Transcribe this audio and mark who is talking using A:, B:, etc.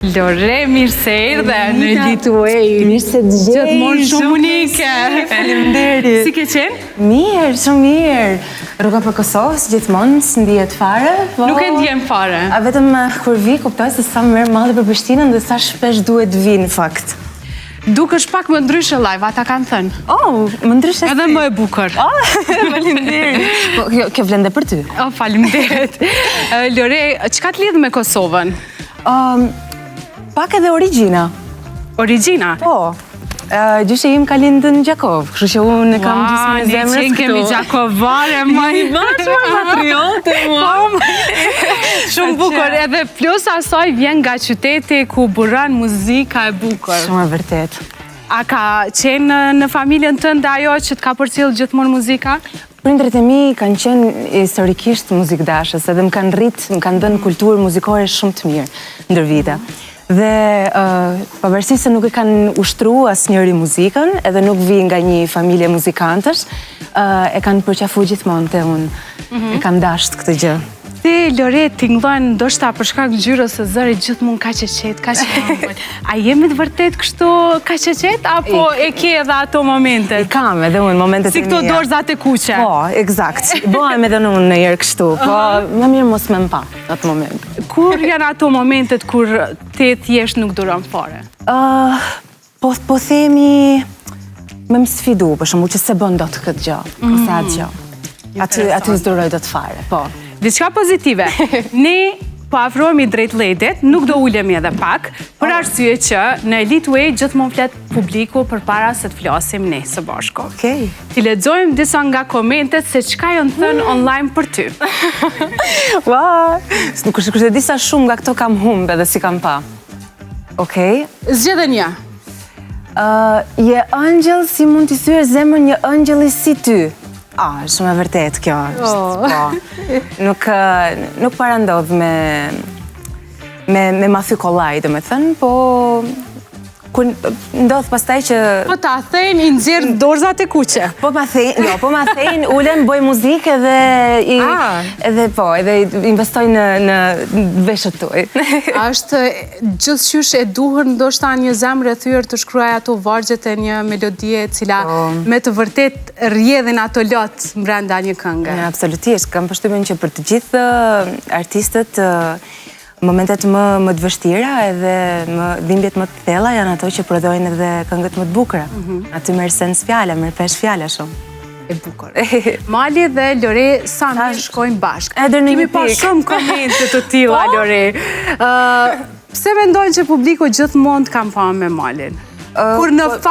A: Lore, mirë se erdhe në Lituej.
B: Mirë se të gjej.
A: Gjithmonë shumë unike.
B: Faleminderit.
A: Si ke qenë?
B: Mirë, shumë mirë. Rruga për Kosovës gjithmonë s'ndihet fare. Po...
A: Nuk e ndjem fare.
B: A vetëm kur vi kuptoj se sa më merr malli për Prishtinën dhe sa shpesh duhet vi në fakt.
A: Dukesh pak më ndryshe live, ata kanë thënë.
B: Oh, më ndryshe.
A: Edhe më e bukur.
B: Faleminderit. Po kjo vlen dhe për ty.
A: Oh, faleminderit. Lore, çka të lidh me Kosovën?
B: Pak edhe origjina.
A: Origjina?
B: Po. Gjyshe im ka lindë në Gjakov, kështu që unë kam gjysmë e zemrës këtu.
A: Ne kemi Gjakovare, më i
B: bashkë patriote,
A: Shumë bukur, edhe plus asaj vjen nga qyteti ku buran muzika e bukur.
B: Shumë e vërtet.
A: A ka qenë në familjen tënde ajo që të ka përcjellë gjithmonë muzika?
B: Prindërit e mi kanë qenë historikisht muzikdashës, edhe më kanë dhënë kulturë muzikore shumë të mirë ndër vite. Dhe pavarësisht se nuk e kanë ushtru asnjëri muzikën, edhe nuk vi nga një familje muzikantësh, e kanë përqafu gjithmonë te unë. E kam dasht këtë gjë.
A: Ti, Lore, tingëllojnë ndoshta për shkak gjyrës së zërit gjithmonë kaq e qetë, kaq e ëmbël. A jemi të vërtet kështu kaq e qetë, apo e ke edhe ato momentet?
B: I kam edhe unë momentet e mia.
A: Si këto dorzat e kuqe.
B: Po, eksakt. Bëhem edhe unë në herë kështu, po më mirë mos më mpa në atë moment.
A: Kur janë ato momentet kur ti thjesht nuk duron fare?
B: Po themi me më sfidu, për shembull që se bën dot këtë gjë, ose atë gjë. Aty s'duroj dot fare, po.
A: Diçka pozitive. Ne po afrohemi drejt ledet, nuk do ulemi edhe pak, për arsye që në Lituej gjithmonë flet publiku përpara se të flasim ne së bashku.
B: Okej.
A: Ti lexojmë disa nga komentet se çka janë thënë online për ty.
B: Ua, nuk është e disa shumë nga këto kam humbë edhe si kam pa. Okej.
A: Zgjedhë një.
B: Je ëngjëll si mund t'i thyer zemrën një ëngjëlli si ty. Shumë e vërtet kjo është. Nuk parandodh me ma thy kollaj, do me thënë, po ndodh pastaj që...
A: Po ta thejnë, i nxjerr dorzat e kuqe.
B: Po ma thejnë, ulen, boj muzikë edhe investoj në veshët tuaj.
A: Është gjithçysh e duhur ndoshta një zemër e thyer të shkruaj ato vargjet e një melodie e cila me të vërtet rrjedhin ato lot brenda një këngë.
B: Absolutisht, kam përshtypjen që për të gjithë artistët momentet më të vështira edhe dhimbjet më të thella janë ato që prodhojnë edhe këngët më të bukura. Aty merr sens fjala, merr pesh fjala shumë.
A: E bukur. Mali dhe Lore sa ne shkojnë bashkë. Kemi pa shumë komente të tilla, Lore. Pse mendojnë që publiku gjithmonë të kam pa me Malin? Kur në